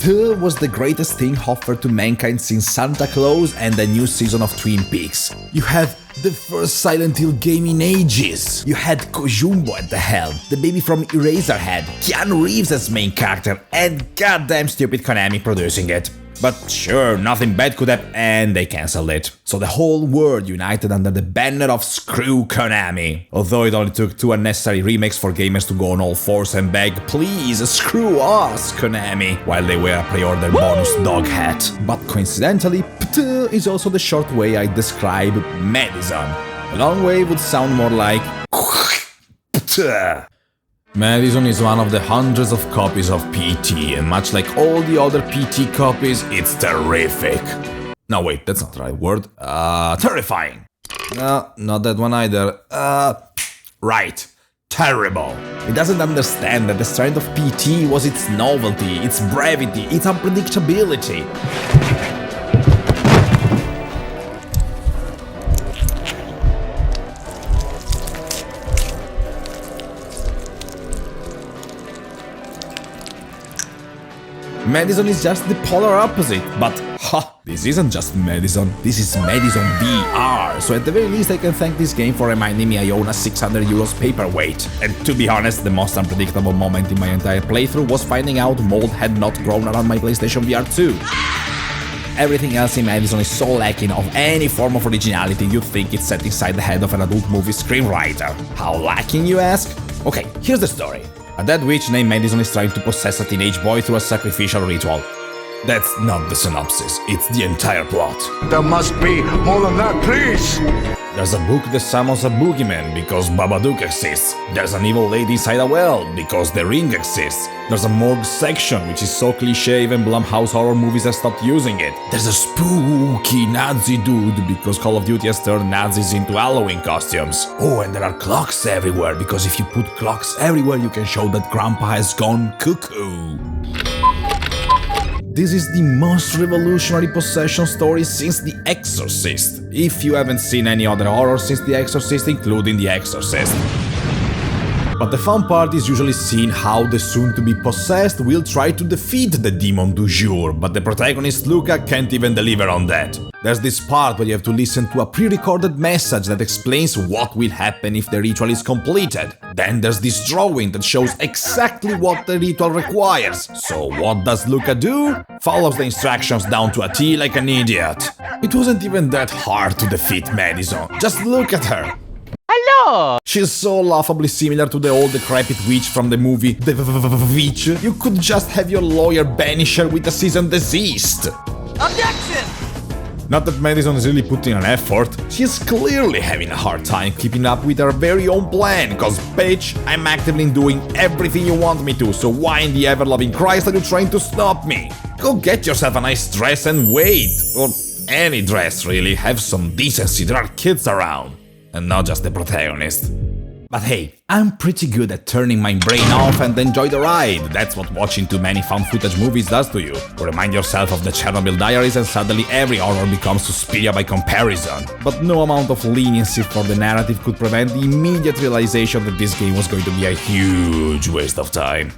was the greatest thing offered to mankind since Santa Claus and the new season of Twin Peaks. You have the first Silent Hill game in ages. You had Kojumbo at the helm, the baby from Eraserhead, Keanu Reeves as main character, and goddamn stupid Konami producing it. But sure, nothing bad could happen, and they cancelled it. So the whole world united under the banner of Screw Konami. Although it only took 2 unnecessary remakes for gamers to go on all fours and beg, please screw us, Konami, while they wear a pre-order bonus dog hat. But coincidentally, PT is also the short way I describe Madison. A long way would sound more like PT. Madison is one of the hundreds of copies of PT, and much like all the other PT copies, it's terrific. No, wait, that's not the right word. Terrifying. No, not that one either. Right. Terrible. It doesn't understand that the strength of PT was its novelty, its brevity, its unpredictability. Madison is just the polar opposite, but this isn't just Madison, this is Madison VR, so at the very least I can thank this game for reminding me I own a €600 paperweight. And to be honest, the most unpredictable moment in my entire playthrough was finding out mold had not grown around my PlayStation VR 2. Everything else in Madison is so lacking of any form of originality you'd think it's set inside the head of an adult movie screenwriter. How lacking, you ask? Okay, here's the story. A dead witch named Madison is trying to possess a teenage boy through a sacrificial ritual. That's not the synopsis, it's the entire plot. There must be more than that, please! There's a book that summons a boogeyman because Babadook exists. There's an evil lady inside a well because The Ring exists. There's a morgue section which is so cliche even Blumhouse horror movies have stopped using it. There's a spooky Nazi dude because Call of Duty has turned Nazis into Halloween costumes. Oh, and there are clocks everywhere because if you put clocks everywhere you can show that Grandpa has gone cuckoo. This is the most revolutionary possession story since The Exorcist, if you haven't seen any other horror since The Exorcist, including The Exorcist. But the fun part is usually seeing how the soon-to-be possessed will try to defeat the demon du jour, but the protagonist Luca can't even deliver on that. There's this part where you have to listen to a pre-recorded message that explains what will happen if the ritual is completed. Then there's this drawing that shows exactly what the ritual requires. So what does Luca do? Follows the instructions down to a T like an idiot. It wasn't even that hard to defeat Madison. Just look at her. Hello! She's so laughably similar to the old decrepit witch from the movie The Witch. You could just have your lawyer banish her with a cease and desist. Objection! Not that Madison is really putting an effort, she's clearly having a hard time keeping up with her very own plan, cause bitch, I'm actively doing everything you want me to, so why in the ever-loving Christ are you trying to stop me? Go get yourself a nice dress and wait, or any dress really, have some decency, there are kids around, and not just the protagonist. But hey, I'm pretty good at turning my brain off and enjoy the ride. That's what watching too many found footage movies does to you. Remind yourself of the Chernobyl diaries and suddenly every horror becomes Suspiria by comparison. But no amount of leniency for the narrative could prevent the immediate realization that this game was going to be a huge waste of time.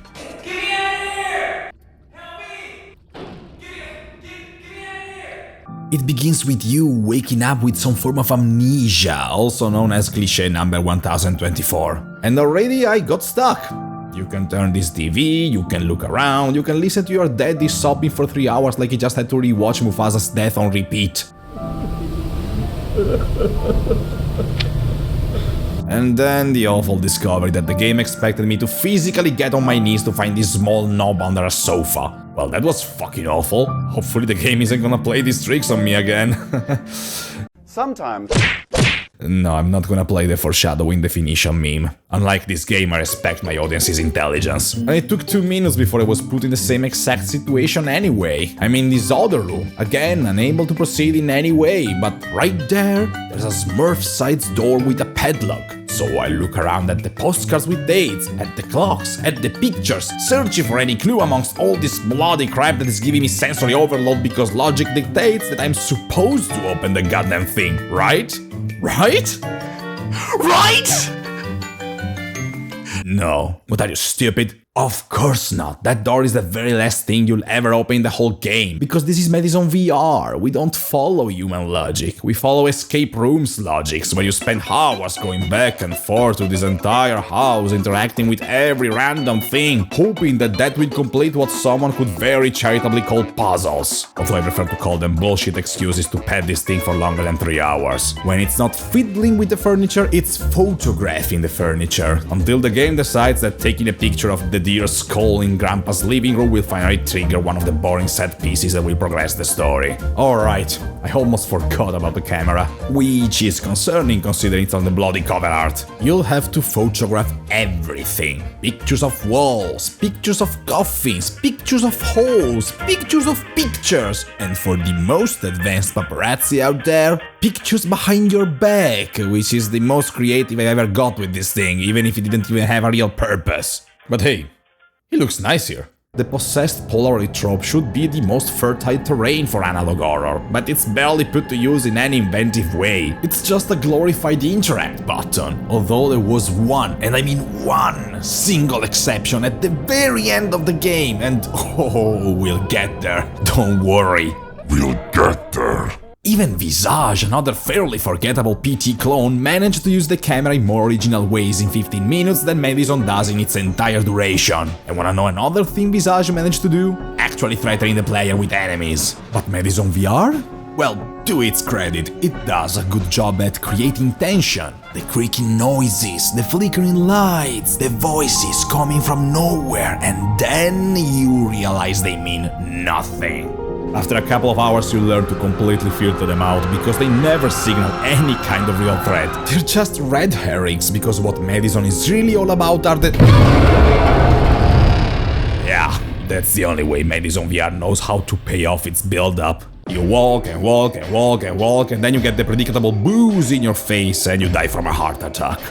It begins with you waking up with some form of amnesia, also known as cliché number 1024. And already I got stuck. You can turn this TV, you can look around, you can listen to your daddy sobbing for 3 hours like he just had to rewatch Mufasa's death on repeat. And then the awful discovery that the game expected me to physically get on my knees to find this small knob under a sofa. Well, that was fucking awful. Hopefully the game isn't gonna play these tricks on me again. Sometimes. No, I'm not gonna play the foreshadowing definition meme. Unlike this game, I respect my audience's intelligence. And it took 2 minutes before I was put in the same exact situation anyway. I'm in this other room, again, unable to proceed in any way, but right there's a Smurf-sized door with a padlock. So I look around at the postcards with dates, at the clocks, at the pictures, searching for any clue amongst all this bloody crap that is giving me sensory overload because logic dictates that I'm supposed to open the goddamn thing, right? Right? Right? No. What are you, stupid? Of course not. That door is the very last thing you'll ever open in the whole game. Because this is Madison VR. We don't follow human logic. We follow escape rooms logics, where you spend hours going back and forth to this entire house, interacting with every random thing, hoping that that will complete what someone could very charitably call puzzles. Although I prefer to call them bullshit excuses to pet this thing for longer than 3 hours. When it's not fiddling with the furniture, it's photographing the furniture. Until the game decides that taking a picture of the deer's skull in Grandpa's living room will finally trigger one of the boring set pieces that will progress the story. Alright, I almost forgot about the camera, which is concerning considering it's on the bloody cover art. You'll have to photograph everything. Pictures of walls, pictures of coffins, pictures of holes, pictures of pictures, and for the most advanced paparazzi out there, pictures behind your back, which is the most creative I ever got with this thing, even if it didn't even have a real purpose. But hey, he looks nice here. The possessed Polaroid trope should be the most fertile terrain for analog horror, but it's barely put to use in any inventive way. It's just a glorified interact button, although there was one, and I mean one, single exception at the very end of the game, and oh, we'll get there, don't worry. We'll get there. Even Visage, another fairly forgettable PT clone, managed to use the camera in more original ways in 15 minutes than Madison does in its entire duration. And wanna know another thing Visage managed to do? Actually threatening the player with enemies. But Madison VR? Well, to its credit, it does a good job at creating tension. The creaking noises, the flickering lights, the voices coming from nowhere, and then you realize they mean nothing. After a couple of hours you learn to completely filter them out, because they never signal any kind of real threat. They're just red herrings, because what Madison is really all about are the... Yeah, that's the only way Madison VR knows how to pay off its build-up. You walk and walk and walk and walk, and then you get the predictable booze in your face and you die from a heart attack.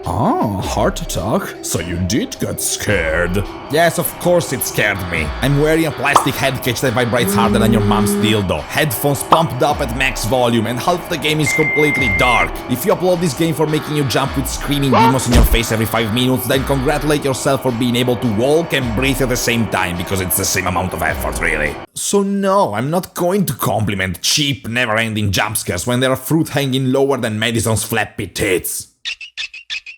Ah, heart attack? So you did get scared? Yes, of course it scared me. I'm wearing a plastic head cage that vibrates harder than your mom's dildo, headphones pumped up at max volume, and half the game is completely dark. If you upload this game for making you jump with screaming demons in your face every 5 minutes, then congratulate yourself for being able to walk and breathe at the same time, because it's the same amount of effort, really. So no, I'm not going to compliment cheap, never-ending jumpscares when there are fruit hanging lower than Madison's flappy tits.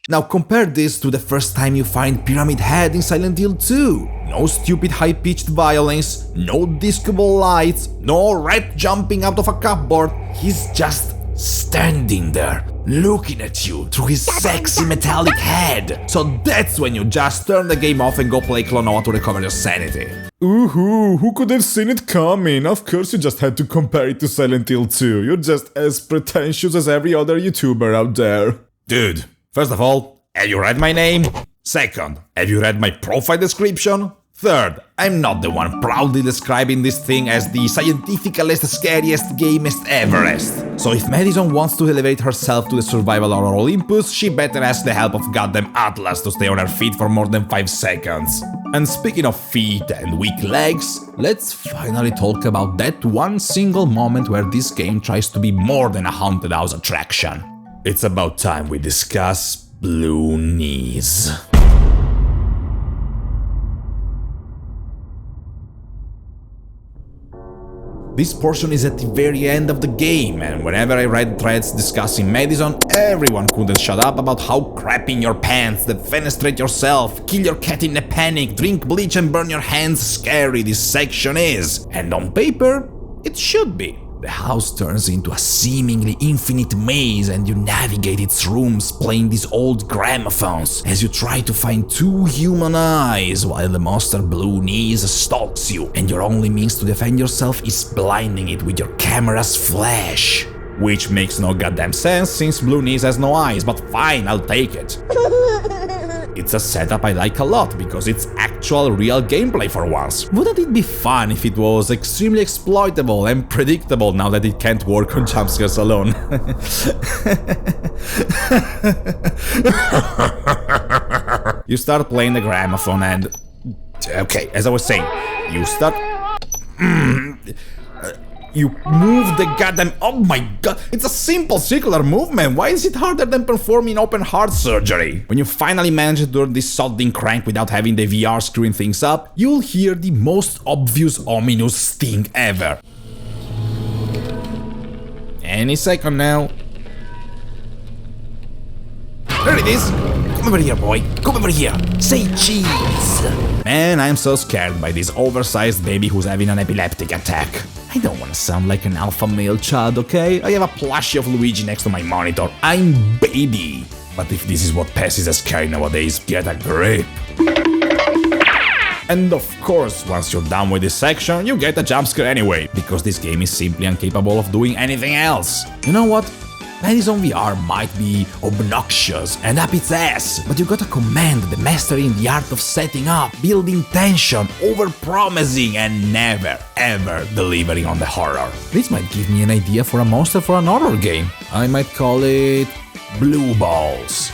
Now compare this to the first time you find Pyramid Head in Silent Hill 2. No stupid high-pitched violence, no discoable lights, no rat jumping out of a cupboard. He's just standing there, looking at you through his sexy metallic head. So that's when you just turn the game off and go play Klonoa to recover your sanity. Ooh, who could have seen it coming? Of course you just had to compare it to Silent Hill 2. You're just as pretentious as every other YouTuber out there. Dude. First of all, have you read my name? Second, have you read my profile description? Third, I'm not the one proudly describing this thing as the scientificalist, scariest, gamest Everest. So if Madison wants to elevate herself to the survival horror Olympus, she better ask the help of goddamn Atlas to stay on her feet for more than 5 seconds. And speaking of feet and weak legs, let's finally talk about that one single moment where this game tries to be more than a haunted house attraction. It's about time we discuss Blue Knees. This portion is at the very end of the game, and whenever I read threads discussing Madison, everyone couldn't shut up about how crap in your pants, defenestrate yourself, kill your cat in a panic, drink bleach and burn your hands scary this section is. And on paper, it should be. The house turns into a seemingly infinite maze and you navigate its rooms playing these old gramophones as you try to find 2 human eyes while the monster Blue Knees stalks you and your only means to defend yourself is blinding it with your camera's flash. Which makes no goddamn sense since Blue Knees has no eyes, but fine, I'll take it. It's a setup I like a lot because it's actual real gameplay for once. Wouldn't it be fun if it was extremely exploitable and predictable now that it can't work on jumpscares alone? You start playing the gramophone and... Okay, as I was saying, you start... You move the goddamn... Oh my god, it's a simple circular movement. Why is it harder than performing open heart surgery? When you finally manage to turn this sodding crank without having the VR screwing things up, you'll hear the most obvious ominous sting ever. Any second now. There it is! Come over here, boy. Come over here. Say cheese! Man, I'm so scared by this oversized baby who's having an epileptic attack. I don't want to sound like an alpha male child, okay? I have a plushie of Luigi next to my monitor. I'm baby. But if this is what passes as scary nowadays, get a grip. And of course, once you're done with this section, you get a jump scare anyway, because this game is simply incapable of doing anything else. You know what? Madison VR might be obnoxious and up its ass, but you gotta commend the mastery in the art of setting up, building tension, over-promising, and never, ever delivering on the horror. This might give me an idea for a monster for an horror game. I might call it Blue Balls.